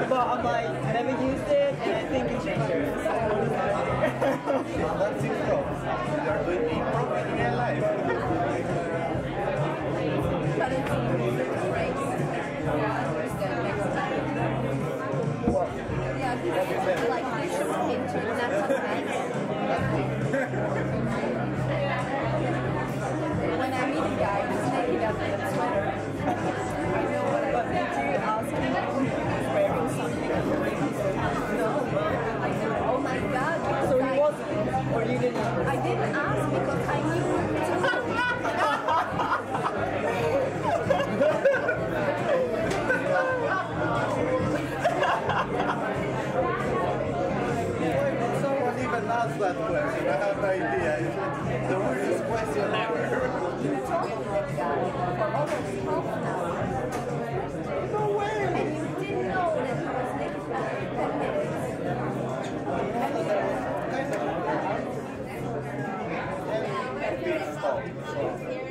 but I'm like, I never used it, and I think it's dangerous. That's it, though. You're doing improv in real life. But it's great. Yeah, he's like visual painter, and that's nice. When I meet a guy, he's naked up in a sweater. I know what I did you ask him if he's wearing something. No. Oh my god. So he wasn't, or you didn't? I didn't ask because I knew. Someone even asked that question. I have no idea. It's the weirdest question ever. You talked to that guy for almost half an hour. No way! And you didn't know that he was naked for 10 minutes.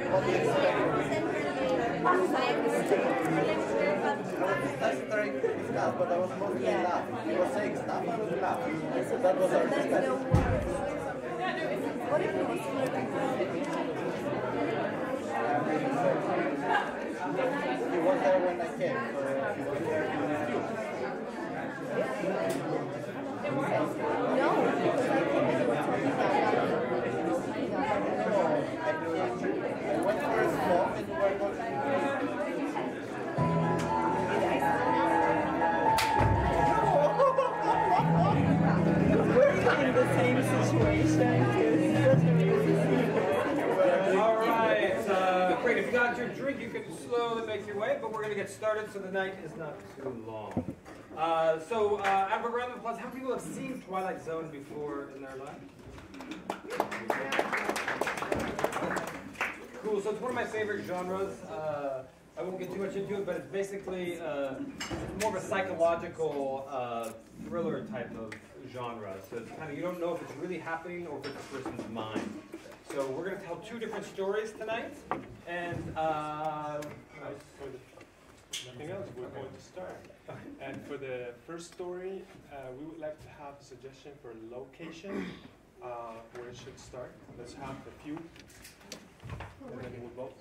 What do you expect? That's very good stuff, but I was mostly laughing. He was saying stuff, I was laughing. That was our discussion. What if he was flirting? He was there when I came, so he was there in the queue. No, because I came and you were talking about I went for a smoke and we were going to In the same situation. Alright, great. If you got your drink, you can slowly make your way, but we're going to get started so the night is not too long. Out of a round of applause, how many people have seen Twilight Zone before in their life? Cool, so it's one of my favorite genres. I won't get too much into it, but it's basically more of a psychological thriller type of genre. So it's kind of, you don't know if it's really happening or if it's a person's mind. So we're going to tell two different stories tonight, and nothing else, we're going to start. And for the first story, we would like to have a suggestion for location, where it should start. Let's have a few, and then we'll vote.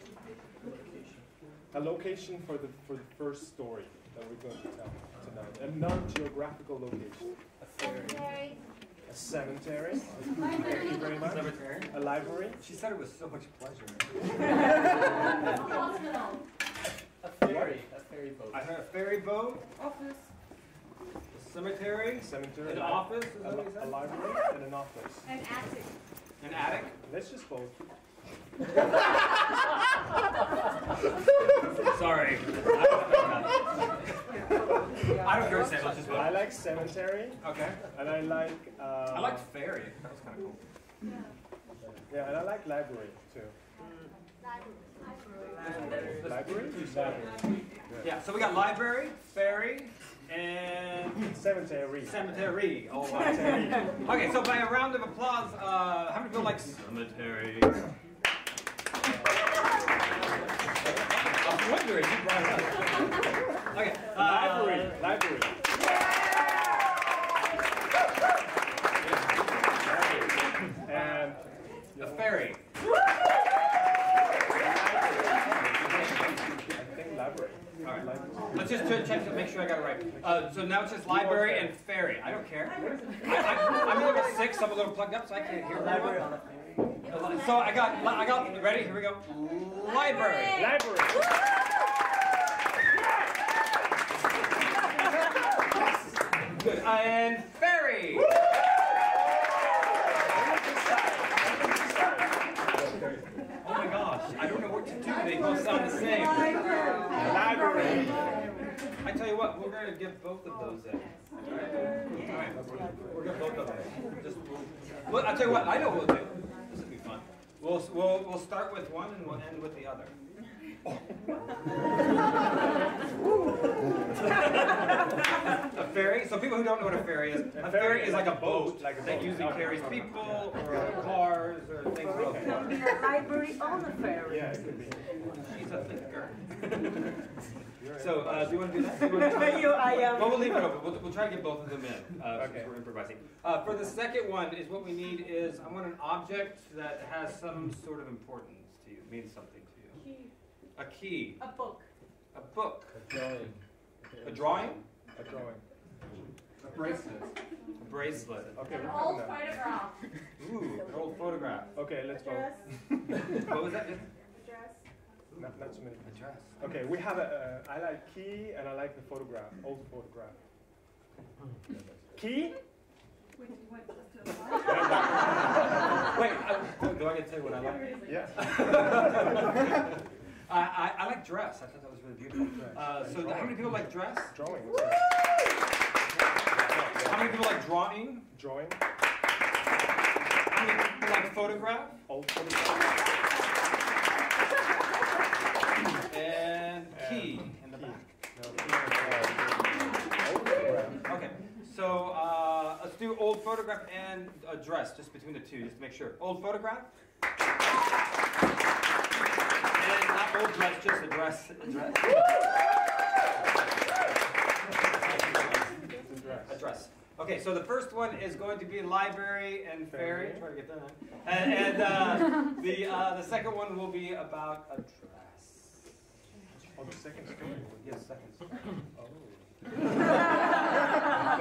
A location for the first story that we're going to tell tonight. A non-geographical location. a cemetery. A cemetery. Thank you very much. Cemetery. A library. She said it with so much pleasure. A ferry boat. I heard a ferry boat. Office. A cemetery. Cemetery. An office. Is that what you A said? library and an office. An attic. An attic. Let's just vote. Sorry. I don't care to say. Let's just vote. I like cemetery. Okay. And I like. I liked ferry. That was kind of cool. Yeah, and I like library too. Library? You said. Yeah. So we got library, ferry, and Cemetery. cemetery. All right. Okay. So by a round of applause, how many people like cemetery? I was wondering. You brought it up. Okay. Library. Library. And The ferry. library. All right. Let's just check to make sure I got it right. So now it says library and ferry. I don't care. I'm a little bit sick, so I'm a little plugged up, so I can't hear very well. So I got. Ready? Here we go. Library. Library. Good. And ferry. Oh my gosh! I don't know what to do. They both sound the same. Library. I tell you what, we're going to give both of those in. All right. We're going to both of them. Look, I'll tell you what, I know what we'll do. This will be fun. We'll start with one and we'll end with the other. A ferry? So people who don't know what a ferry is, a ferry is like a boat that usually carries people or cars or things like It that. can be a library on a ferry. Yeah, it could be. She's a thinker. So, do you want to do that? Do you want to I am. Well, we'll leave it open. We'll try to get both of them in Okay. since we're improvising. For the second one, is what we need is, I want an object that has some sort of importance to you, means something to you. Key. A key. A book. A book. A drawing. A drawing? A drawing. A bracelet. A bracelet. Okay, An we're old done now. photograph. Ooh, an old photograph. Okay, let's vote. What was that? Dress. Not so many. A dress. Okay, we have a. I like key and I like the photograph, old photograph. Key? Which one? Wait, do I get to tell you what I like? Yeah. I like dress. I thought that was really beautiful. So how many people like dress? Drawing. How many people like drawing? Drawing. How many people like photograph? Old photograph. And key in the back. Old photograph. Okay, so let's do old photograph and a dress, just between the two, just to make sure. Old photograph? And not old dress, just a dress. A dress. A dress. Okay, so the first one is going to be library and ferry. Try to get that. And the second one will be about a dress. Oh, the second story. Yes, second. Oh. I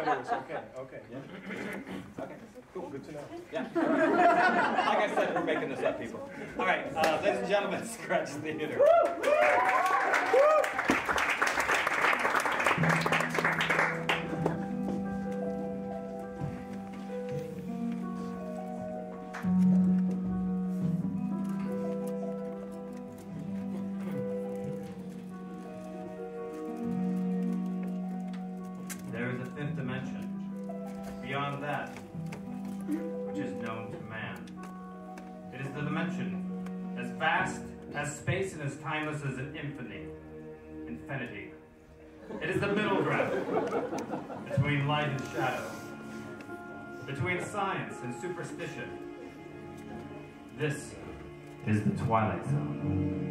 thought it was okay. Okay. Yeah. Okay. Cool. Good to know. Yeah. Like I said, we're making this up, people. All right, ladies and gentlemen, Scratch Theater. There is a fifth dimension, beyond that, which is known to man. It is the dimension as vast as space and as timeless as an infinity. It is the middle ground between light and shadow, between science and superstition. This is the Twilight Zone.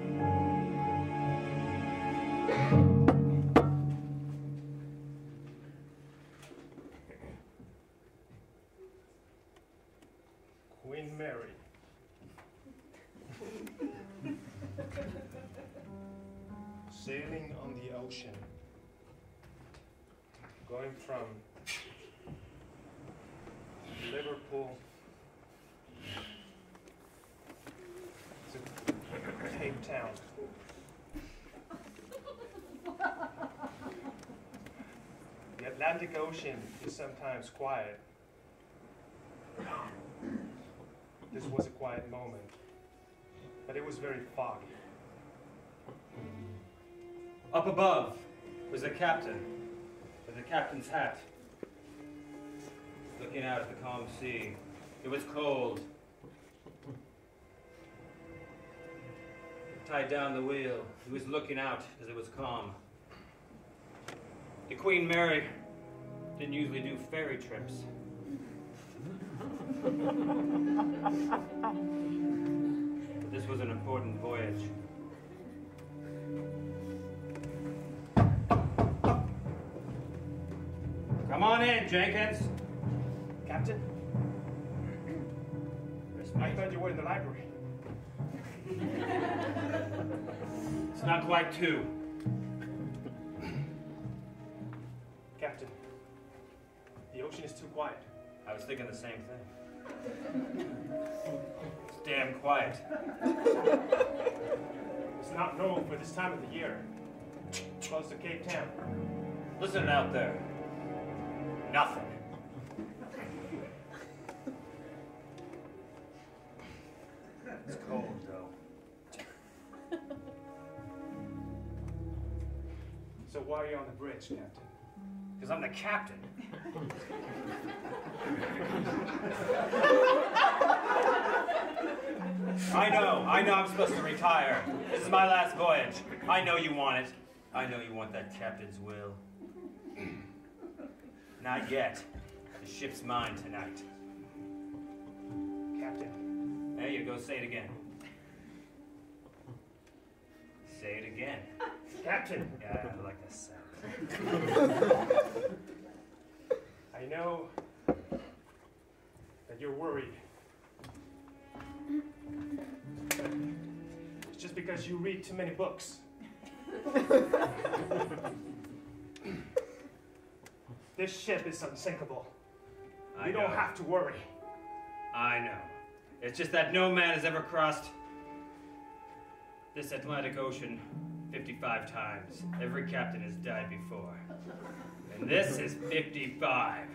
Queen Mary. Sailing on the ocean. Going from Liverpool to Cape Town. The Atlantic Ocean is sometimes quiet. This was a quiet moment, but it was very foggy. Up above was the captain, with the captain's hat, looking out at the calm sea. It was cold. He tied down the wheel. He was looking out as it was calm. The Queen Mary didn't usually do ferry trips. But this was an important voyage. Come on in, Jenkins. Captain? I thought you were in the library. It's not quite 2. Captain, the ocean is too quiet. I was thinking the same thing. It's damn quiet. It's not normal for this time of the year. Close to Cape Town. Listen out there. Nothing. It's cold, though. So why are you on the bridge, Captain? Because I'm the captain. I know I'm supposed to retire. This is my last voyage. I know you want it. I know you want that captain's will. Not yet. The ship's mine tonight. Captain. There you go, say it again. Say it again. Captain. Yeah, I like that sound. I know that you're worried. But it's just because you read too many books. This ship is unsinkable. You don't have to worry. I know. It's just that no man has ever crossed this Atlantic Ocean 55 times. Every captain has died before. And this is 55.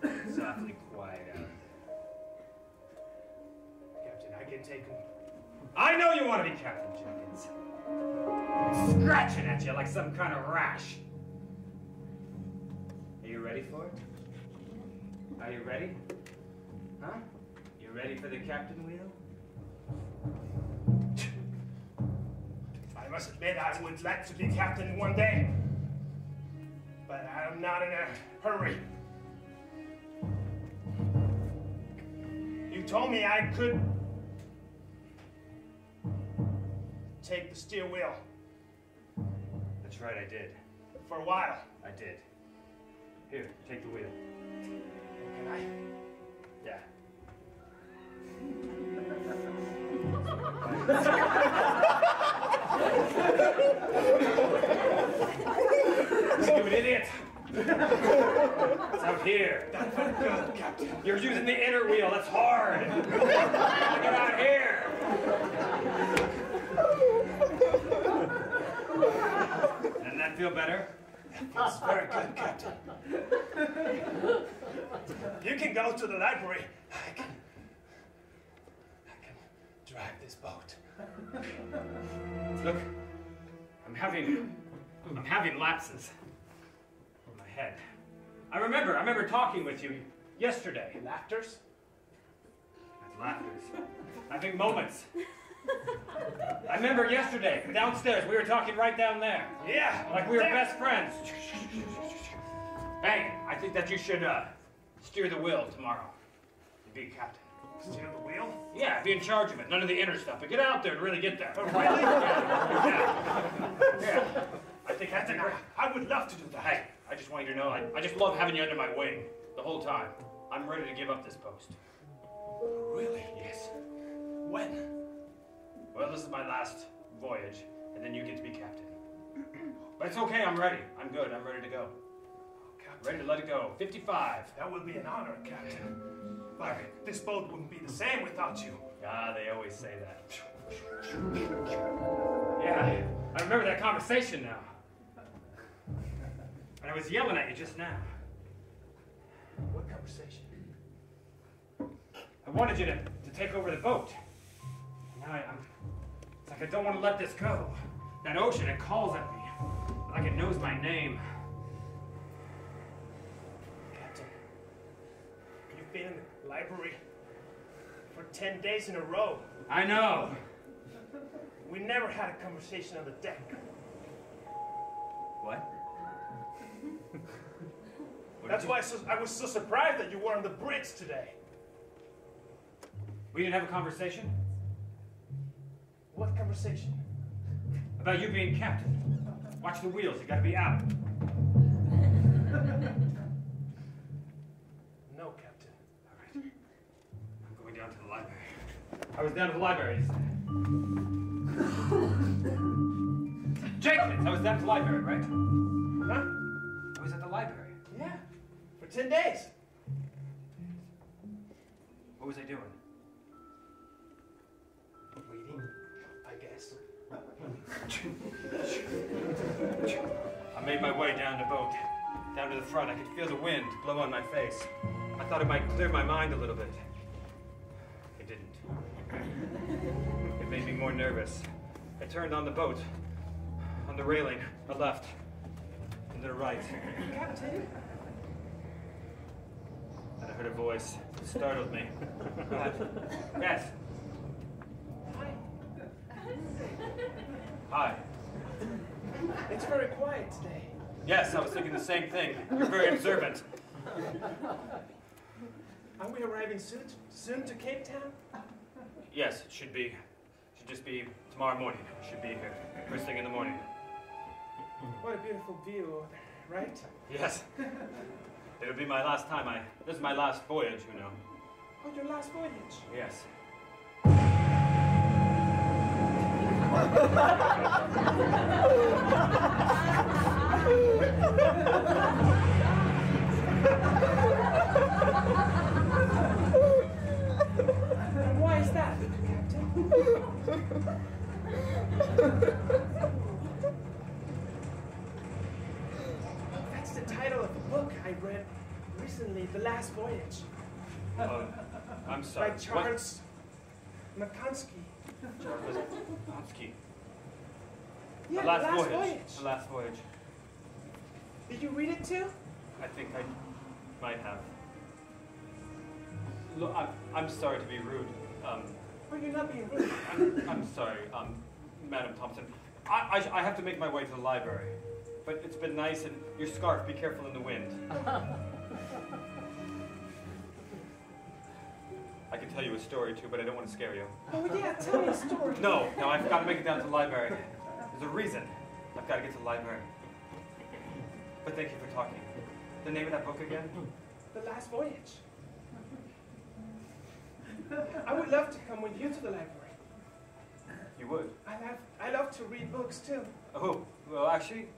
It's awfully quiet out there. Captain, I can take him. I know you want to be Captain Jenkins. I'm scratching at you like some kind of rash. Are you ready for it? Are you ready? Huh? You ready for the captain wheel? I must admit I would like to be captain one day. But I'm not in a hurry. You told me I could take the steer wheel. That's right, I did. For a while. I did. Here, take the wheel. Can I? Yeah. You idiot! It's out here. That's not good, Captain. You're using the inner wheel. That's hard. Get out here. Doesn't that feel better? That's very good, Captain. You can go to the library. I can drive this boat. Look, I'm having lapses in my head. I remember talking with you yesterday. Laughters? Not laughters. Having moments. I remember yesterday, downstairs, we were talking right down there. Yeah. Like we were best friends. Hey, I think that you should steer the wheel tomorrow. Be captain. Steer the wheel? Yeah, be in charge of it. None of the inner stuff. But get out there and really get there. Oh, really? Yeah. I think Captain, I would love to do that. Hey, I just want you to know, I just love having you under my wing the whole time. I'm ready to give up this post. Really? Yes. When? Well, this is my last voyage, and then you get to be captain. But it's okay, I'm ready. I'm good, I'm ready to go. Captain. Ready to let it go. 55. That would be an honor, Captain. But this boat wouldn't be the same without you. Ah, they always say that. Yeah, I remember that conversation now. And I was yelling at you just now. What conversation? I wanted you to take over the boat. Now it's like I don't want to let this go. That ocean, it calls at me. Like it knows my name. Captain, you've been in the library for 10 days in a row. I know. We never had a conversation on the deck. What? That's why I was so surprised that you were on the bridge today. We didn't have a conversation? What conversation? About you being captain. Watch the wheels, you gotta be out. No, Captain. All right. I'm going down to the library. I was down to the library. Jenkins! I was down to the library, right? Huh? I was at the library. Yeah. For 10 days. What was I doing? Reading, I guess. I made my way down the boat, down to the front. I could feel the wind blow on my face. I thought it might clear my mind a little bit. It didn't. It made me more nervous. I turned on the boat, on the railing, the left, and to the right. Captain? And I heard a voice. It startled me. Yes. Hi. It's very quiet today. Yes, I was thinking the same thing. You're very observant. Are we arriving soon to Cape Town? Yes, it should be. Should just be tomorrow morning. Should be here. First thing in the morning. What a beautiful view over there, right? Yes. It'll be my last time. This is my last voyage, you know. Oh, your last voyage? Yes. And why is that, Captain? That's the title of a book I read recently, The Last Voyage. I'm sorry. By Charles McConsky. Charles Ponsky. Yeah, The Last Voyage. The Last Voyage. Did you read it too? I think I might have. Look, I'm sorry to be rude. Oh, you're not being rude. I'm sorry, Madam Thompson. I have to make my way to the library. But it's been nice, and your scarf, be careful in the wind. I can tell you a story too, but I don't want to scare you. Oh yeah, tell me a story. No, I've got to make it down to the library. There's a reason. I've got to get to the library. But thank you for talking. The name of that book again? The Last Voyage. I would love to come with you to the library. You would? I love to read books too. Oh, well actually,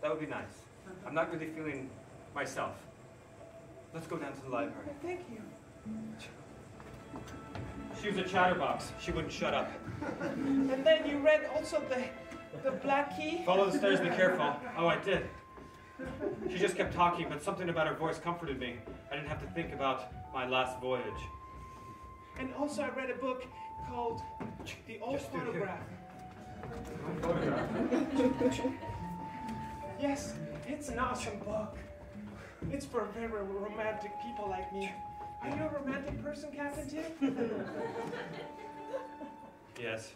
that would be nice. I'm not really feeling myself. Let's go down to the library. Oh, thank you. She was a chatterbox. She wouldn't shut up. And then you read also the Black Key? Follow the stairs, be careful. Oh, I did. She just kept talking, but something about her voice comforted me. I didn't have to think about my last voyage. And also I read a book called The Old Just through here. Photograph. Yes, it's an awesome book. It's for very romantic people like me. Are you a romantic person, Captain Tim? Yes.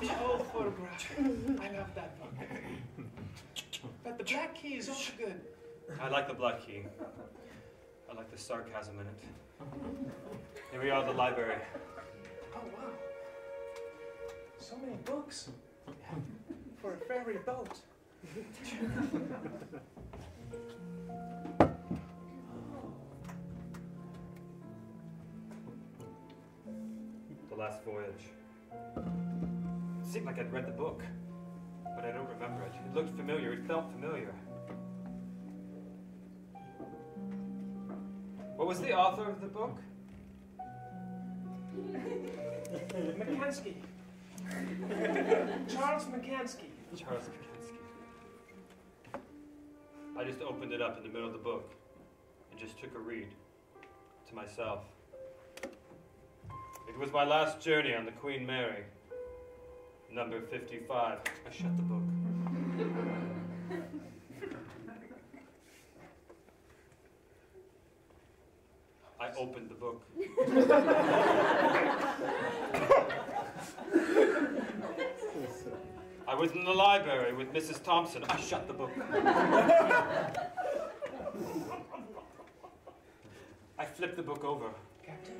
The Old Photograph. I love that book. But the Black Key is also good. I like the Black Key. I like the sarcasm in it. Here we are at the library. Oh, wow. So many books. For a ferry boat. The Last Voyage. It seemed like I'd read the book, but I don't remember it. It looked familiar. It felt familiar. What was the author of the book? McCansky. Charles McCansky. Charles McCansky. I just opened it up in the middle of the book and just took a read to myself. It was my last journey on the Queen Mary, number 55. I shut the book. I opened the book. I was in the library with Mrs. Thompson. I shut the book. I flipped the book over. Captain,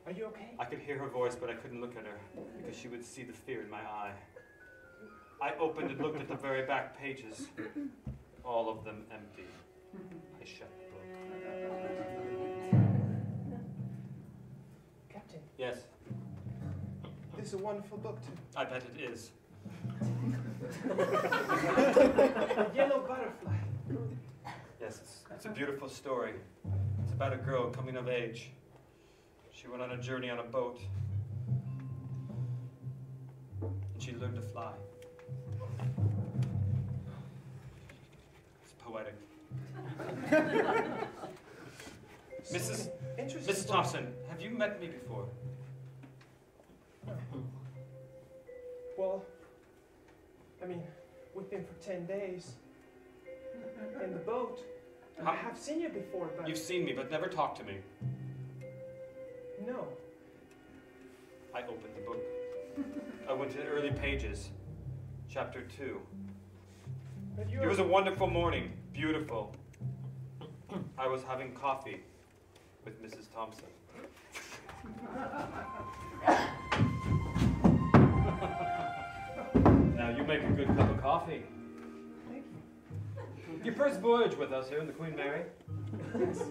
are you okay? I could hear her voice, but I couldn't look at her because she would see the fear in my eye. I opened and looked at the very back pages, all of them empty. I shut the book. Captain, Yes, this is a wonderful book too. I bet it is. A Yellow Butterfly. Yes, it's a beautiful story. It's about a girl coming of age. She went on a journey on a boat. And she learned to fly. It's poetic. Mrs. Thompson, have you met me before? Well, I mean, we've been for 10 days. in the boat. I have seen you before, but... You've seen me, but never talked to me. No. I opened the book. I went to the early pages. Chapter 2. But It was a wonderful morning. Beautiful. I was having coffee with Mrs. Thompson. Now you make a good cup of coffee. Thank you. Your first voyage with us here in the Queen Mary? Yes.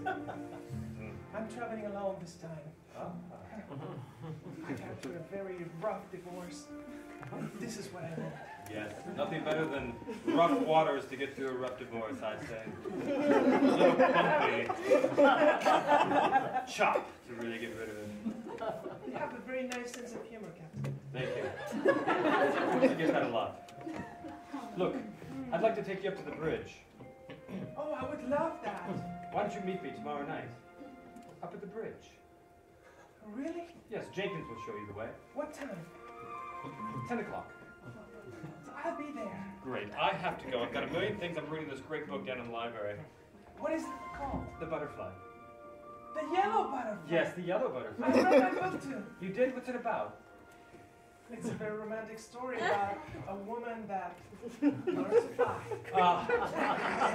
I'm traveling alone this time. I got through a very rough divorce. This is what I want. Yes, nothing better than rough waters to get through a rough divorce, I'd say. A little bumpy. Chop to really get rid of it. You have a very nice sense of humor, Captain. Thank you. I get that a lot. Look, I'd like to take you up to the bridge. Oh, I would love that. Why don't you meet me tomorrow night? Up at the bridge. Really? Yes, Jenkins will show you the way. What time? 10 o'clock. I'll be there. Great. I have to go. I've got a million things. I'm reading this great book down in the library. What is it called? The Butterfly. The Yellow Butterfly. Yes, the yellow I butterfly. read that book too. You did? What's it about? It's a very romantic story about a woman that learns to fly.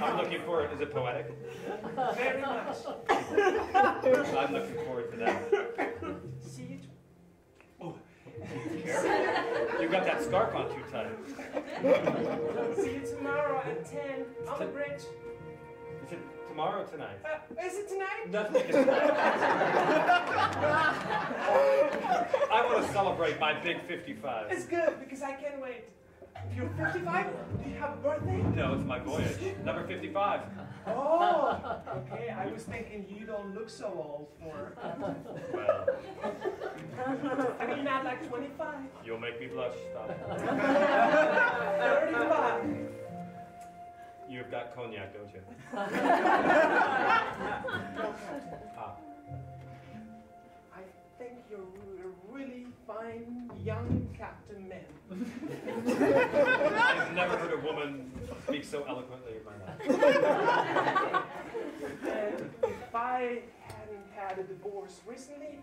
I'm looking forward. Is it poetic? Very much. I'm looking forward to that. See you. Oh, careful. You got that scarf on too tight. See you tomorrow at 10 on the bridge. Is it tomorrow or tonight? Is it tonight? Nothing is tonight. I want to celebrate my big 55. It's good because I can't wait. You're 55? Do you have a birthday? No, it's my voyage. Number 55. Oh, okay. I was thinking you don't look so old for... Well, I mean, not like 25. you'll make me blush. Stop. 35. You've got cognac, don't you? No, Captain. Ah. I think you're a really fine young Captain Man. I've never heard a woman speak so eloquently in my life. And if I hadn't had a divorce recently,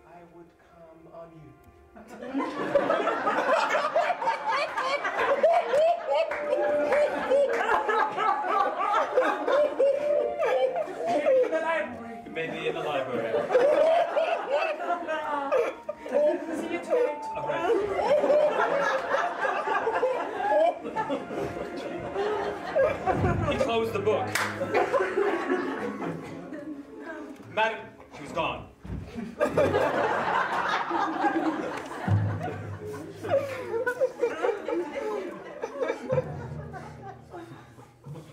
I would come on you. Maybe in the library. Maybe in the library. See you tonight. All right. He closed the book. Madam, she was gone.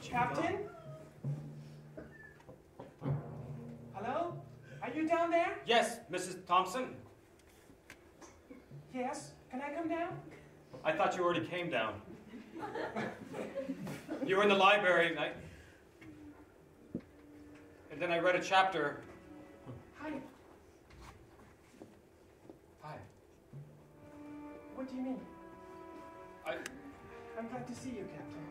Captain? Hello? Are you down there? Yes, Mrs. Thompson. Yes. Can I come down? I thought you already came down. You were in the library, and then I read a chapter. Hi. Hi. What do you mean? I'm glad to see you, Captain.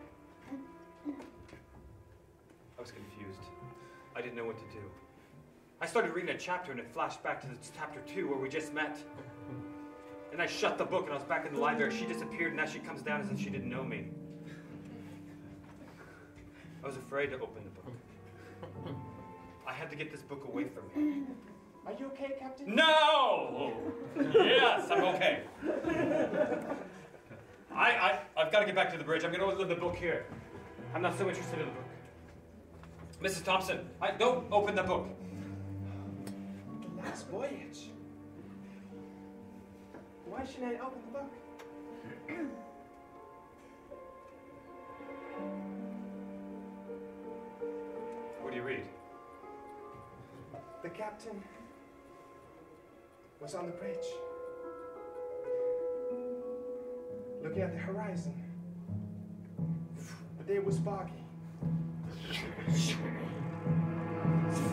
I was confused. I didn't know what to do. I started reading a chapter and it flashed back to chapter 2 where we just met. And I shut the book and I was back in the library. She disappeared and now she comes down as if she didn't know me. I was afraid to open the book. I had to get this book away from me. Are you okay, Captain? No! Yes, I'm okay. I've got to get back to the bridge. I'm going to leave the book here. I'm not so interested in the book. Mrs. Thompson, don't open the book. The last voyage. Why shouldn't I open the book? What do you read? The captain was on the bridge, looking at the horizon. The day was foggy. It's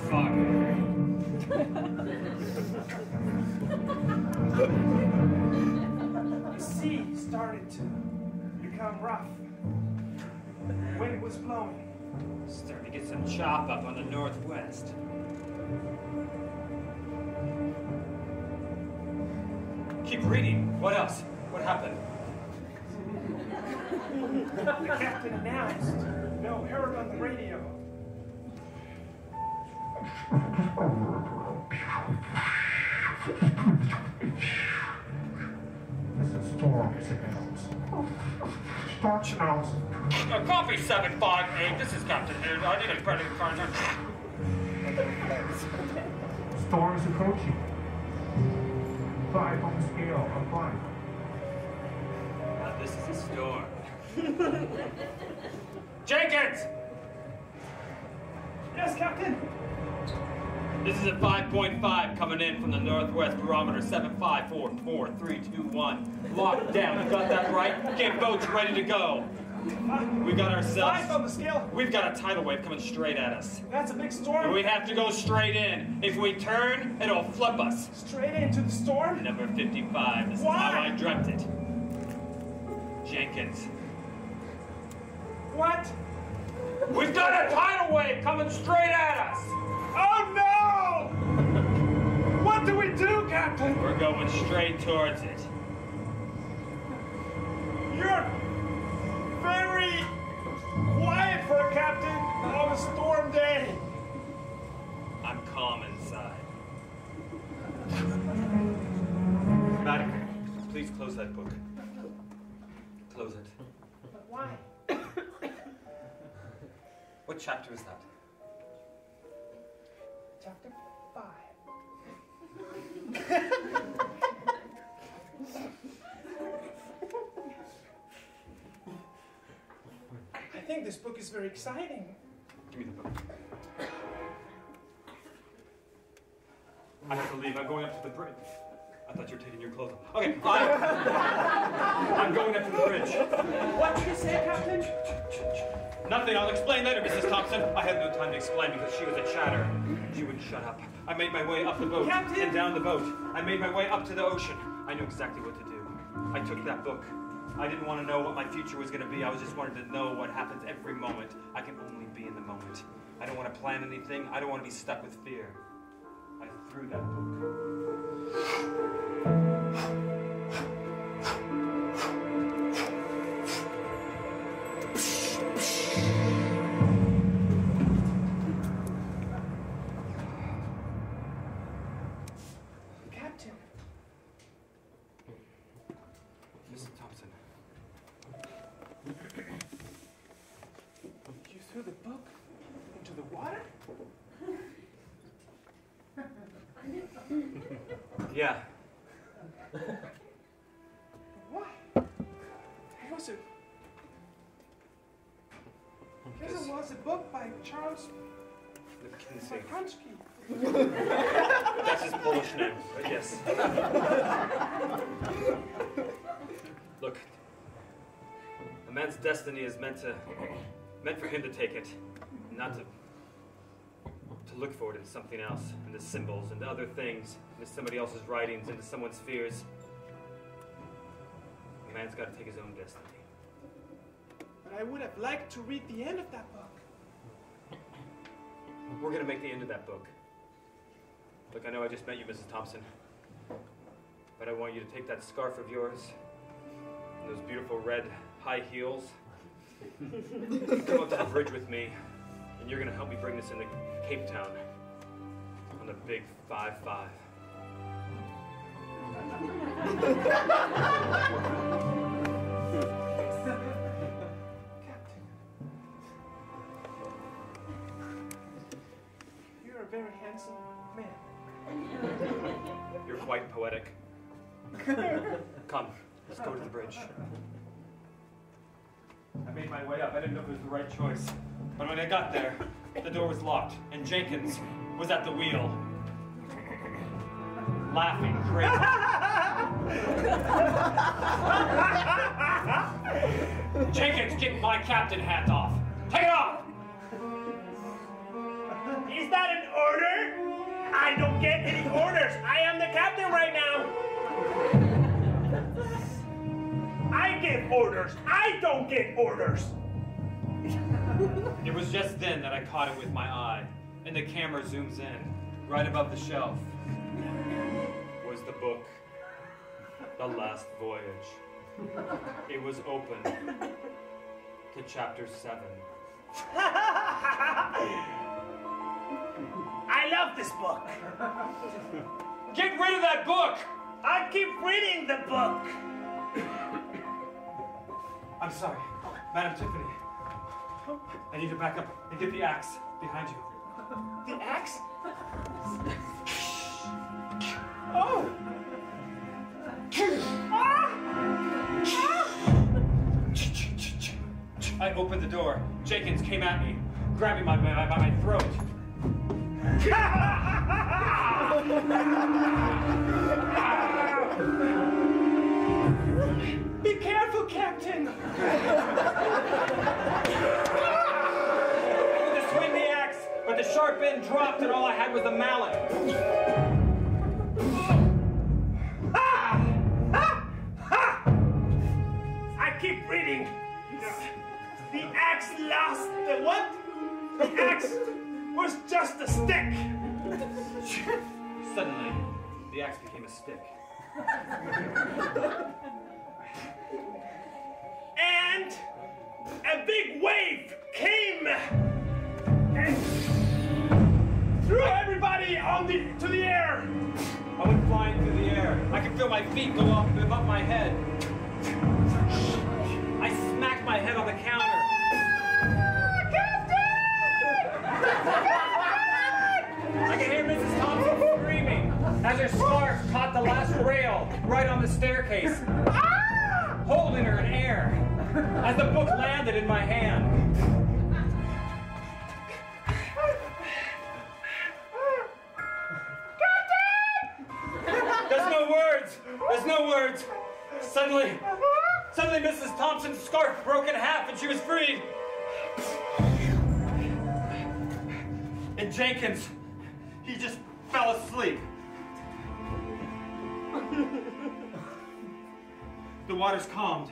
foggy. The sea started to become rough. Wind was blowing. Starting to get some chop up on the northwest. Keep reading. What else? What happened? The captain announced, no, heard on the radio. This is storm signals. Storm signals. Copy 758. This is Captain Hood. I need a credit card. Storm is approaching. 5 on the scale of 5. Now this is a storm. Jenkins! Yes, Captain. This is a 5.5 coming in from the northwest, barometer 7544321. Locked down. You got that right? Get boats ready to go. We got ourselves. 5 on the scale. We've got a tidal wave coming straight at us. That's a big storm. And we have to go straight in. If we turn, it'll flip us. Straight into the storm? Number 55. This is how I dreamt it. Jenkins. What? We've got a tidal wave coming straight at us. Oh no! What do we do, Captain? We're going straight towards it. You're very quiet for a captain on a storm day. I'm calm inside. Madam, please close that book. Close it. Why? What chapter is that? Chapter 5. I think this book is very exciting. Give me the book. I have to leave. I'm going up to the bridge. I thought you were taking your clothes off. Okay, I'm going up to the bridge. What did you say, Captain? Nothing. I'll explain later, Mrs. Thompson. I had no time to explain because she was a chatter. She wouldn't shut up. I made my way up the boat Captain! and down the boat. I made my way up to the ocean. I knew exactly what to do. I took that book. I didn't want to know what my future was going to be. I just wanted to know what happens every moment. I can only be in the moment. I don't want to plan anything. I don't want to be stuck with fear. I threw that book. Captain. Mrs. Thompson. You threw the book into the water? Yeah. Why? It was a book by Charles Bukowski. That's his Polish name, but yes. Look, a man's destiny is meant for him to take it, not to look for it in something else, in the symbols, and the other things, into somebody else's writings, into someone's fears. A man's got to take his own destiny. But I would have liked to read the end of that book. We're going to make the end of that book. Look, I know I just met you, Mrs. Thompson, but I want you to take that scarf of yours and those beautiful red high heels. Come up to the bridge with me, and you're going to help me bring this into Cape Town on the big 5-5. Captain, you're a very handsome man. You're quite poetic. Come, let's go to the bridge. I made my way up. I didn't know if it was the right choice. But when I got there, the door was locked, and Jenkins was at the wheel. Laughing crazy. Jenkins, get my captain hat off. Take it off! Is that an order? I don't get any orders. I am the captain right now. I give orders. I don't get orders. It was just then that I caught it with my eye, and the camera zooms in. Right above the shelf was the book, The Last Voyage. It was open to chapter 7. I love this book. Get rid of that book! I keep reading the book. I'm sorry, Madam Tiffany. I need to back up and get the axe behind you. The axe? Oh! I opened the door. Jenkins came at me, grabbing by my throat. Be careful, Captain! To swing the axe, but the sharp end dropped and all I had was a mallet. I keep reading. The axe lost the what? The axe was just a stick. Suddenly, the axe became a stick. And a big wave came and threw everybody to the air. I went flying through the air. I could feel my feet go up above my head. I smacked my head on the counter. I could hear Mrs. Thompson screaming as her scarf caught the last rail right on the staircase, holding her in air as the book landed in my hand. There's no words. There's no words. Suddenly Mrs. Thompson's scarf broke in half and she was freed. And Jenkins, he just fell asleep. The waters calmed.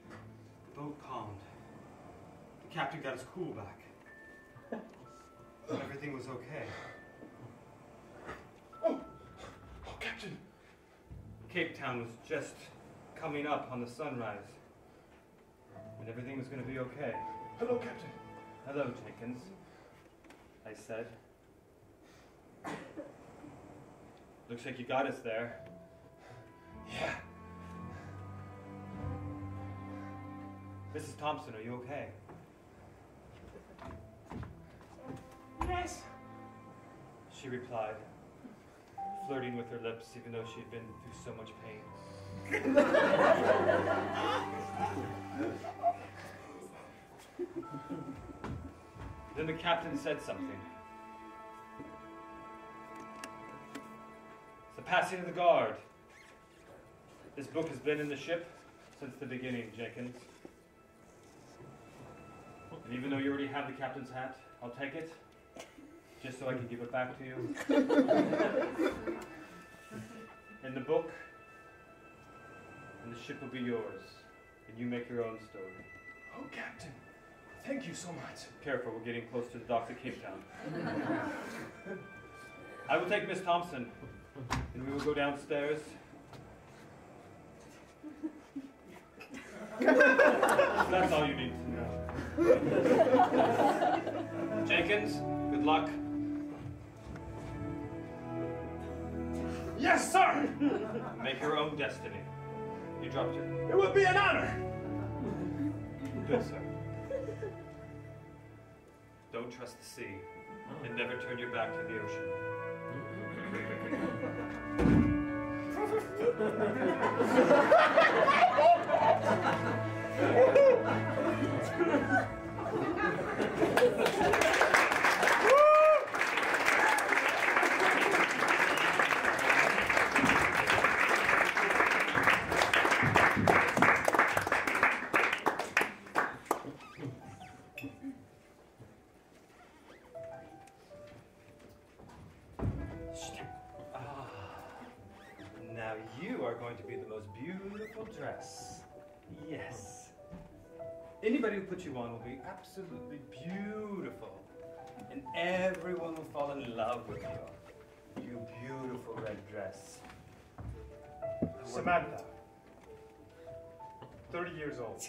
The boat calmed. The captain got his cool back. Everything was okay. Oh, Captain. Cape Town was just coming up on the sunrise. And everything was going to be okay. Hello, Captain. Hello, Jenkins, I said. Looks like you got us there. Yeah. Mrs. Thompson, are you okay? Yes. She replied, flirting with her lips even though she had been through so much pain. Then the captain said something. It's the passing of the guard. This book has been in the ship since the beginning, Jenkins. And even though you already have the captain's hat, I'll take it, just so I can give it back to you. In the book, and the ship will be yours, and you make your own story. Oh, Captain. Thank you so much. Careful, we're getting close to the docks of Cape Town. I will take Miss Thompson, and we will go downstairs. That's all you need to know. Jenkins, good luck. Yes, sir. Make your own destiny. You dropped your... It would be an honor. Good, sir. Don't trust the sea, and never turn your back to the ocean. Now you are going to be the most beautiful dress. Yes. Anybody who puts you on will be absolutely beautiful. And everyone will fall in love with you. You beautiful red dress. Samantha, 30 years old.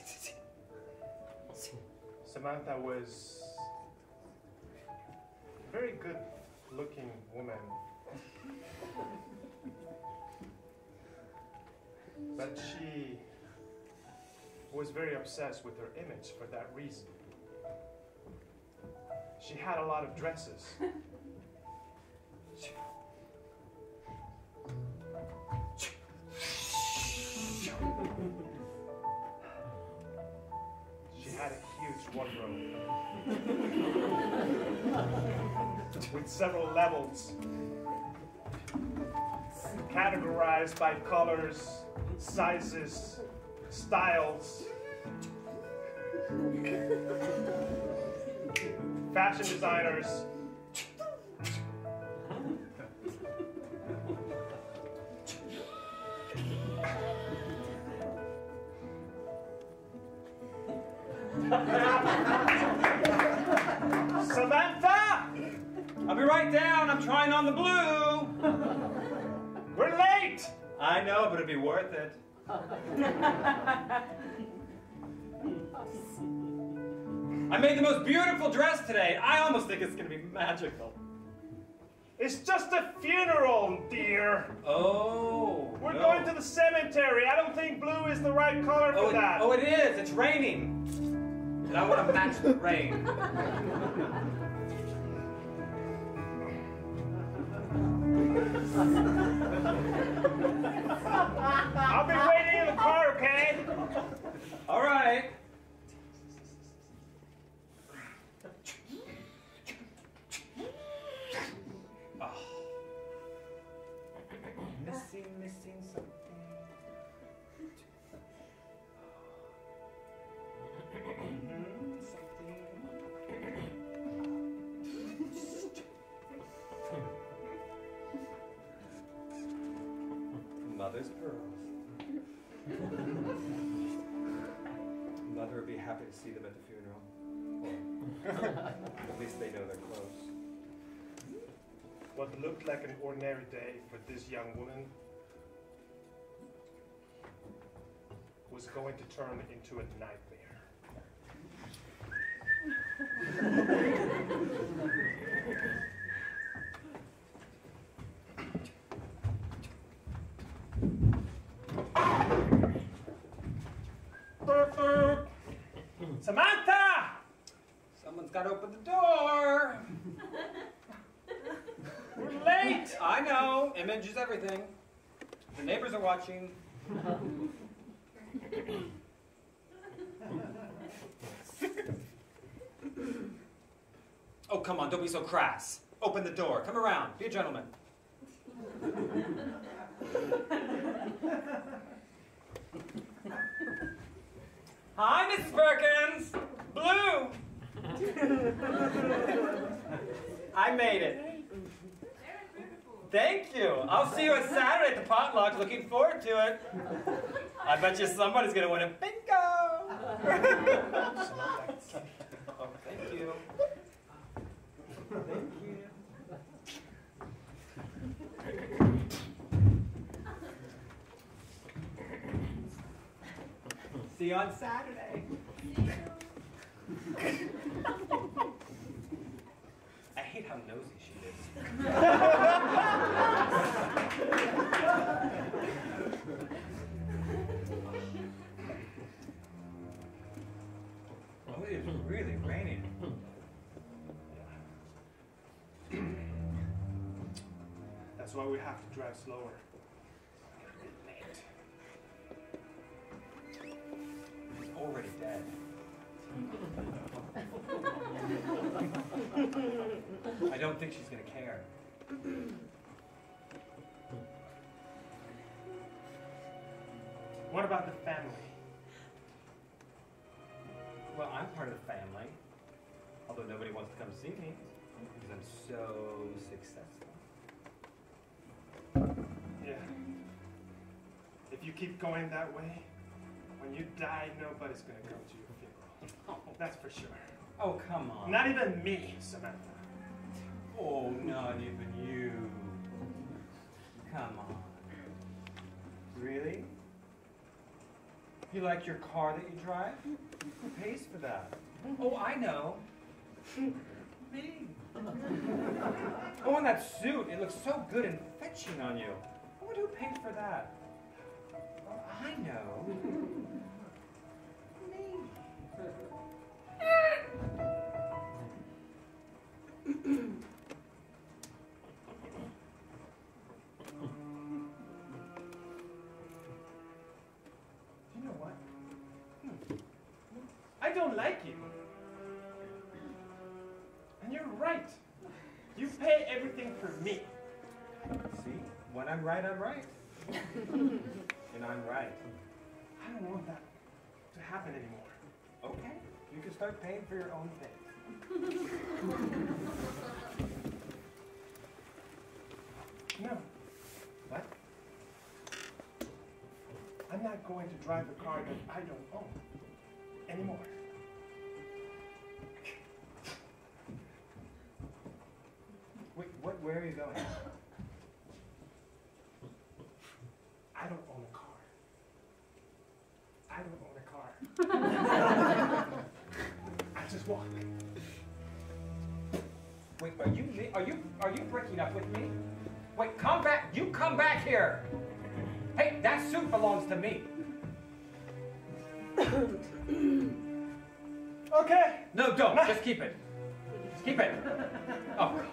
Samantha was a very good looking woman. But she was very obsessed with her image for that reason. She had a lot of dresses. She had a huge wardrobe with several levels, categorized by colors, sizes, styles, fashion designers. Samantha! I'll be right down. I'm trying on the blue. We're late! I know, but it'll be worth it. I made the most beautiful dress today. I almost think it's going to be magical. It's just a funeral, dear. Oh, We're no. going to the cemetery. I don't think blue is the right color for that. Oh, it is. It's raining. And I want to match the rain. I'll be waiting in the car, okay? All right. Oh. Missing something. Mother's pearls. Mother would be happy to see them at the funeral. Or at least they know they're close. What looked like an ordinary day for this young woman was going to turn into a nightmare. Samantha! Someone's got to open the door. We're late! I know. Image is everything. The neighbors are watching. Oh, come on. Don't be so crass. Open the door. Come around. Be a gentleman. Hi, Mrs. Perkins. Blue. I made it. Thank you. I'll see you on Saturday at the potluck. Looking forward to it. I bet you somebody's going to win a bingo. Oh, thank you. Thank you. See you on Saturday. I hate how nosy she is. Oh, it is really raining. That's why we have to drive slower. He's already dead. I don't think she's going to care. What about the family? Well, I'm part of the family. Although nobody wants to come see me because I'm so successful. Yeah. If you keep going that way, when you die, nobody's going to come to your funeral. That's for sure. Oh, come on. Not even me, Samantha. Oh, not even you. Come on. Really? You like your car that you drive? Who pays for that? Oh, I know. Me. Oh, and that suit, it looks so good and fetching on you. I wonder who paid for that. Oh, I know. Me. You know what? I don't like you. And you're right. You pay everything for me. See? When I'm right, I'm right. And I'm right. I don't want that to happen anymore. Okay. You can start paying for your own things. No. What? I'm not going to drive a car that I don't own anymore. Wait, where are you going? I don't own a car. I don't own a car. I just walk. Wait, are you breaking up with me? Wait, come back! You come back here! Hey, that suit belongs to me. Okay. No, don't. Just keep it. Just keep it. Oh, God.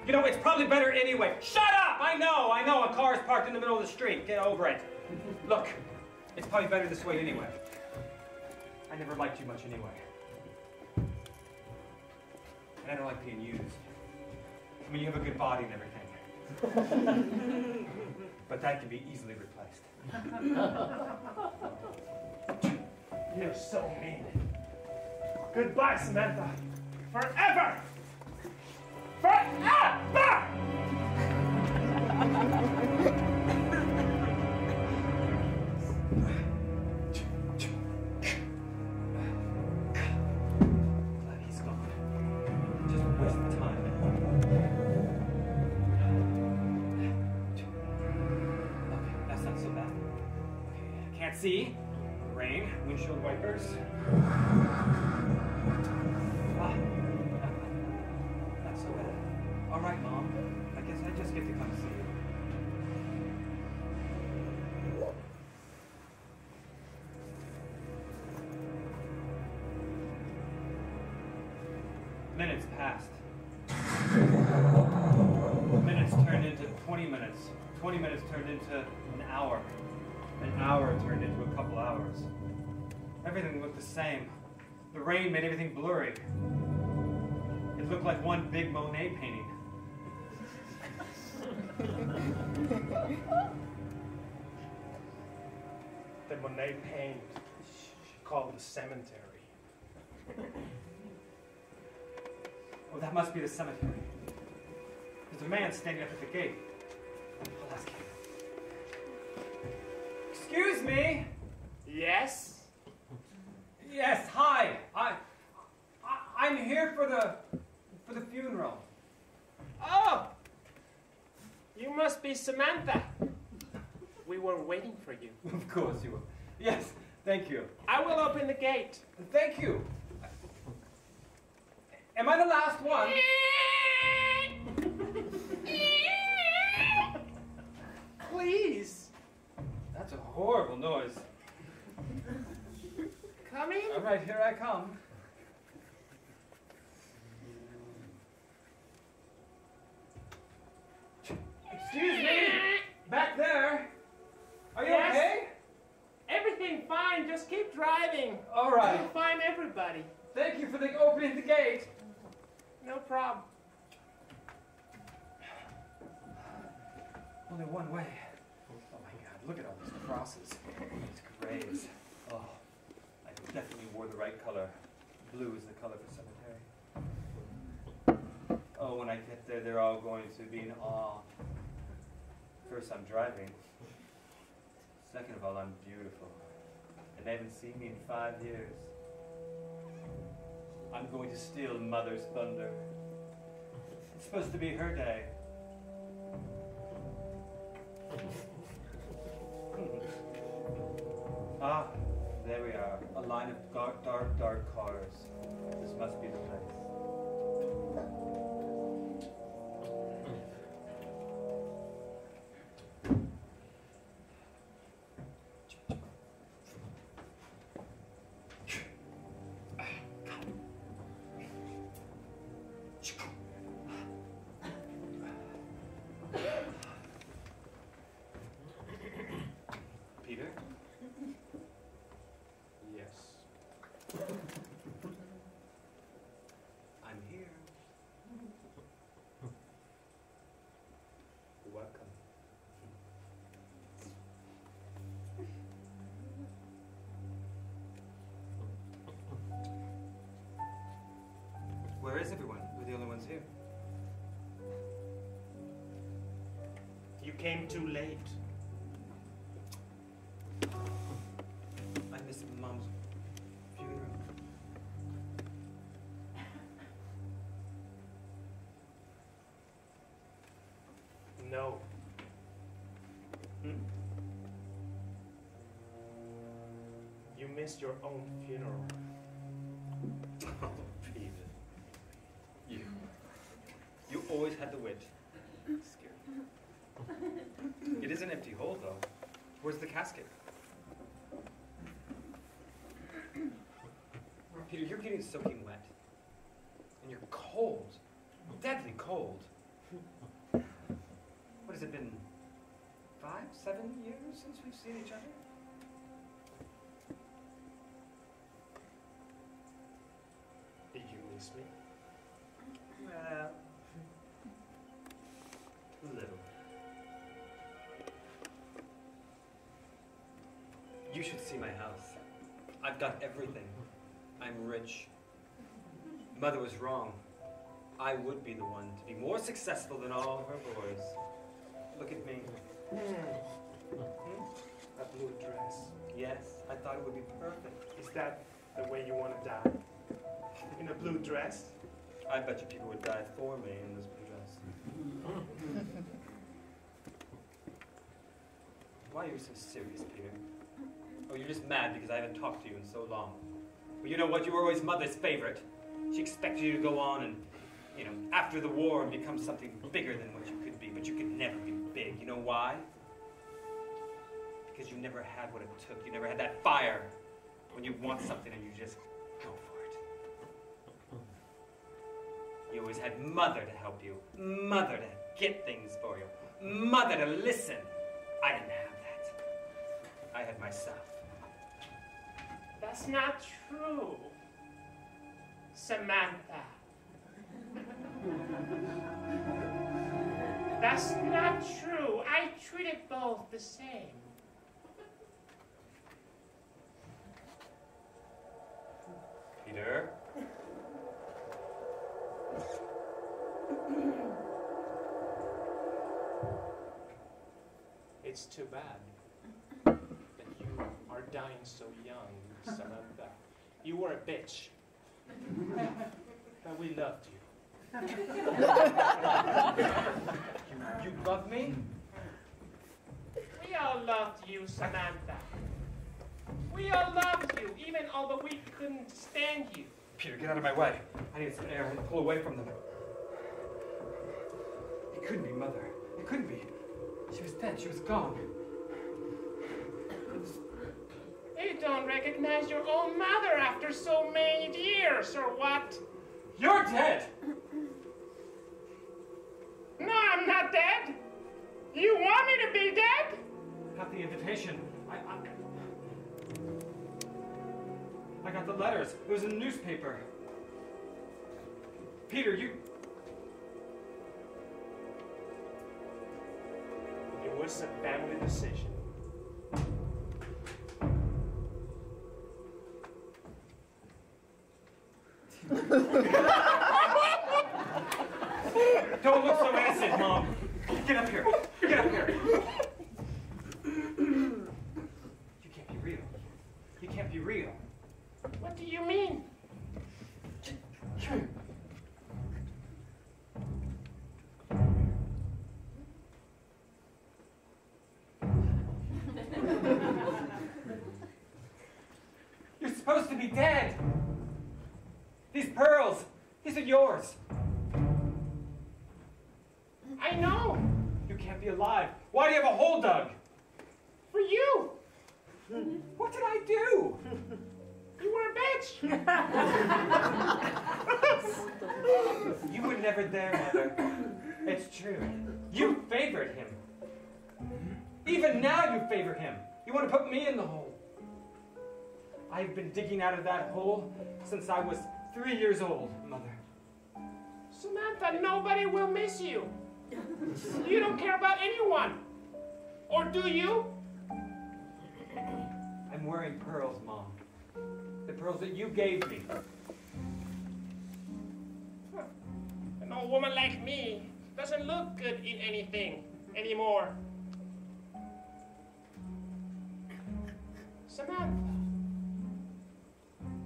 You know, it's probably better anyway. Shut up! I know. A car is parked in the middle of the street. Get over it. Look, it's probably better this way anyway. I never liked you much anyway. And I don't like being used. I mean, you have a good body and everything. But that can be easily replaced. You're so mean. Goodbye, Samantha. Forever! Forever! Glad he's gone. Just a waste of time. Okay, that's not so bad. Okay, can't see. Rain, windshield wipers. Ah, not so bad. All right, Mom. I guess I just get to come see you. Minutes passed. Minutes turned into 20 minutes. 20 minutes turned into an hour. An hour turned into a couple hours. Everything looked the same. The rain made everything blurry. It looked like one big Monet painting. The Monet paint she called the cemetery. Oh, that must be the cemetery. There's a man standing up at the gate. I'll ask him. Excuse me. Yes? Yes, hi. I'm here for the funeral. Oh! You must be Samantha. We were waiting for you. Of course you will. Yes, thank you. I will open the gate. Thank you. Am I the last one? Please. That's a horrible noise. Come in. All right, here I come. Excuse me, back there. Are you Yes? okay? Everything fine. Just keep driving. All right. You'll find everybody. Thank you for opening the gate. No problem. Only one way. Oh my God, look at all these crosses. These graves. Oh, I definitely wore the right color. Blue is the color for cemetery. Oh, when I get there, they're all going to be in awe. First, I'm driving. Second of all, I'm beautiful. And they haven't seen me in 5 years. I'm going to steal Mother's thunder. It's supposed to be her day. Ah, there we are. A line of dark cars. This must be the place. Peter? Yes. I'm here. Welcome. Where is everyone? We're the only ones here. You came too late. I missed Mom's funeral. No. Hmm? You missed your own funeral. Oh, Peter. You always had the wit. Scared. It is an empty hole, though. Where's the casket? Peter, you're getting soaking wet. And you're cold. Deadly cold. What has it been? 5, 7 years since we've seen each other? Did you miss me? Well, a little. You should see my house. I've got everything. I'm rich. Mother was wrong. I would be the one to be more successful than all her boys. Look at me. That blue dress. Yes, I thought it would be perfect. Is that the way you want to die? In a blue dress? I bet you people would die for me in this blue dress. Why are you so serious, Peter? Oh, you're just mad because I haven't talked to you in so long. But you know what? You were always Mother's favorite. She expected you to go on and, after the war and become something bigger than what you could be. But you could never be big. You know why? Because you never had what it took. You never had that fire when you want something and you just go for it. You always had Mother to help you. Mother to get things for you. Mother to listen. I didn't have that. I had myself. That's not true, Samantha. That's not true. I treated both the same. Peter? It's too bad that you are dying so young, Samantha. You were a bitch. But we loved you. You love me? We all loved you, Samantha. We all loved you, even although we couldn't stand you. Peter, get out of my way. I need some air. I want to pull away from them. It couldn't be Mother. It couldn't be. She was dead. She was gone. You don't recognize your own mother after so many years, or what? You're dead! No, I'm not dead. You want me to be dead? Got the invitation. I got the letters. It was in the newspaper. Peter, It was a family decision. Don't look so innocent, Mom. Get up here. Get up here! You can't be real. You can't be real. What do you mean? You're supposed to be dead. These pearls, these are yours. I know. You can't be alive. Why do you have a hole dug? For you. What did I do? You were a bitch. You were never there, Mother. It's true. You favored him. Even now you favor him. You want to put me in the hole. I've been digging out of that hole since I was 3 years old, Mother. Samantha, nobody will miss you. You don't care about anyone. Or do you? I'm wearing pearls, Mom. The pearls that you gave me. An old woman like me doesn't look good in anything anymore. Samantha,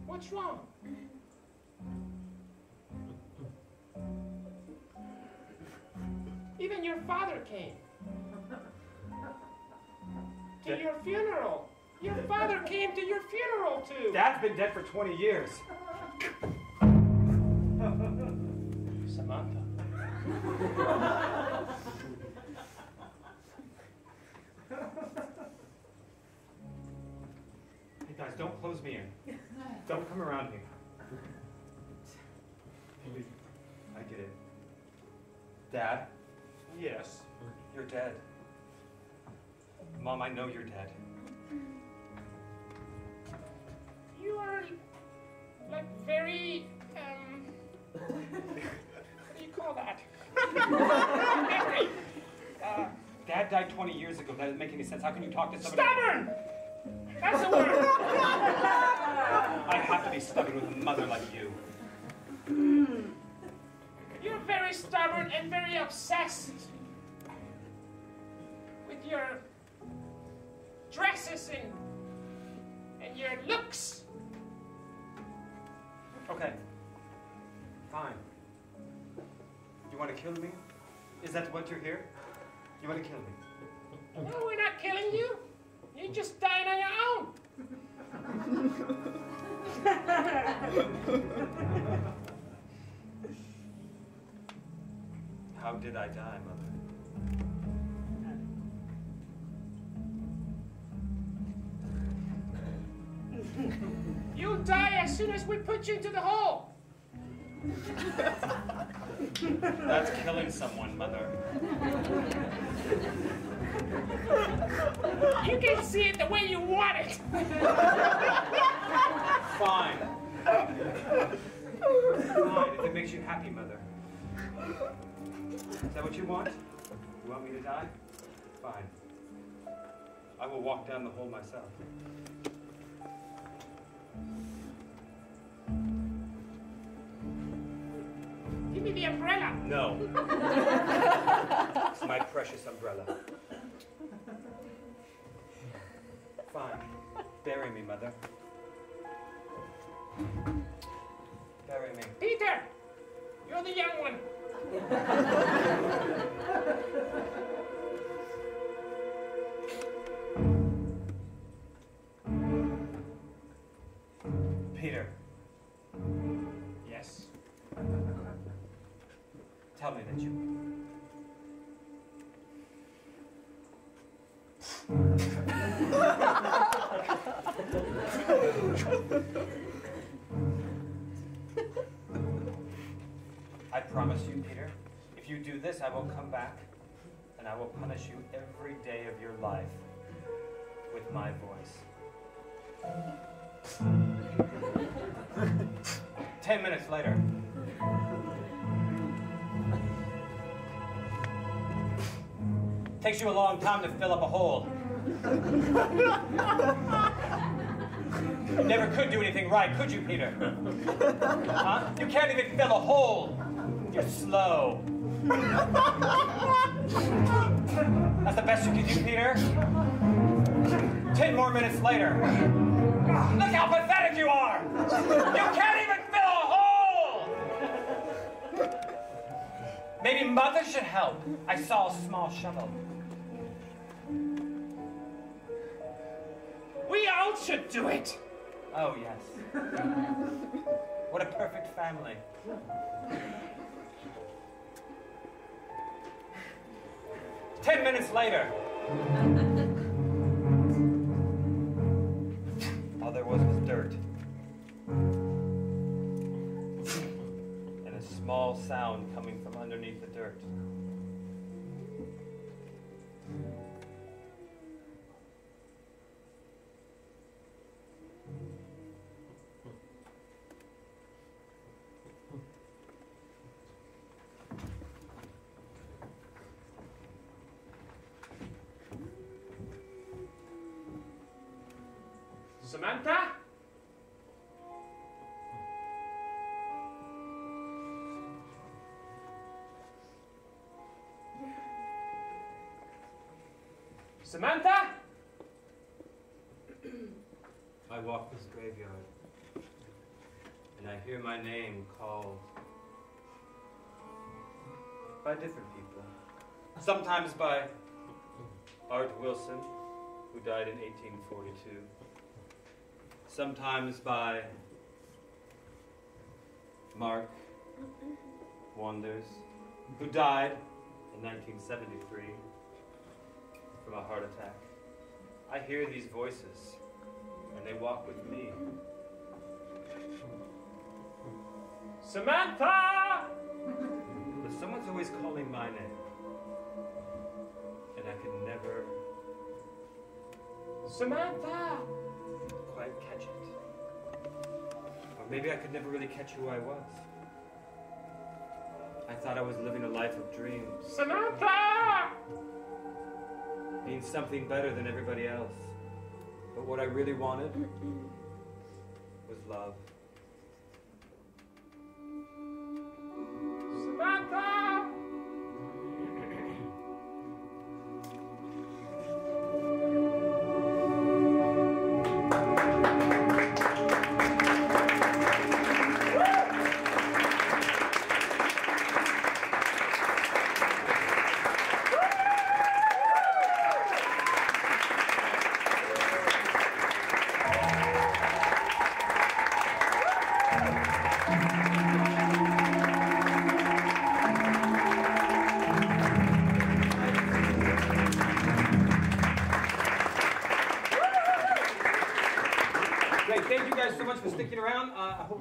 what's wrong? Even your father came to your funeral. Your father came to your funeral too. Dad's been dead for 20 years. Samantha. Hey guys, don't close me in. Don't come around me. I get it. Dad, Yes. you're dead. Mom, I know you're dead. You are like very what do you call that? Angry. Dad died 20 years ago. That doesn't make any sense. How can you talk to somebody? Stubborn! That's the word. I have to be stubborn with a mother like you. You're very stubborn and very obsessed with your dresses and your looks. Okay. Fine. You want to kill me? Is that what you're here? You want to kill me? No, we're not killing you. You're just dying on your own. How did I die, Mother? You'll die as soon as we put you into the hole. That's killing someone, Mother. You can see it the way you want it. Fine. Fine, if it makes you happy, Mother. Is that what you want? You want me to die? Fine. I will walk down the hole myself. Give me the umbrella. No. It's my precious umbrella. Fine. Bury me, Mother. Bury me. Peter, you're the young one. Peter. Yes. Tell me that you... I promise you, Peter, if you do this, I will come back and I will punish you every day of your life with my voice. 10 minutes later. Takes you a long time to fill up a hole. You never could do anything right, could you, Peter? Huh? You can't even fill a hole. You're slow. That's the best you can do, Peter? 10 more minutes later. Look how pathetic you are! You can't even fill a hole! Maybe Mother should help. I saw a small shovel. We all should do it. Oh, yes. What a perfect family. Ten minutes later. All there was dirt. And a small sound coming from underneath the dirt. Samantha? Samantha? I walk this graveyard, and I hear my name called by different people. Sometimes by Art Wilson, who died in 1842. Sometimes by Mark Wanders, who died in 1973 from a heart attack. I hear these voices, and they walk with me. Samantha! But someone's always calling my name, and I can never Samantha! quite catch it. Or maybe I could never really catch who I was. I thought I was living a life of dreams, Samantha! being something better than everybody else. But what I really wanted was love. Samantha!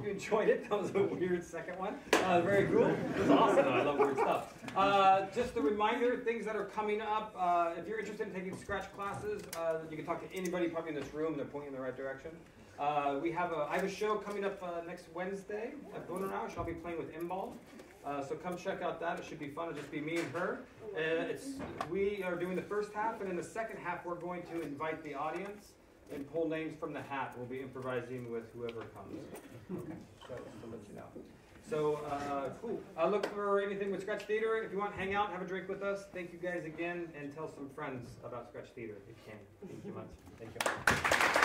Enjoyed it. That was a weird second one. Very cool. It was awesome. I love weird stuff. Just a reminder, things that are coming up. If you're interested in taking Scratch classes, you can talk to anybody probably in this room. They're pointing in the right direction. I have a show coming up next Wednesday at Bonerausch. I'll be playing with Imbal. So come check out that. It should be fun. It'll just be me and her. We are doing the first half, and in the second half, we're going to invite the audience and pull names from the hat. We'll be improvising with whoever comes. Okay, so to let you know. So, cool. Look for anything with Scratch Theater. If you want, hang out, have a drink with us. Thank you guys again, and tell some friends about Scratch Theater if you can. Thank you much. Thank you.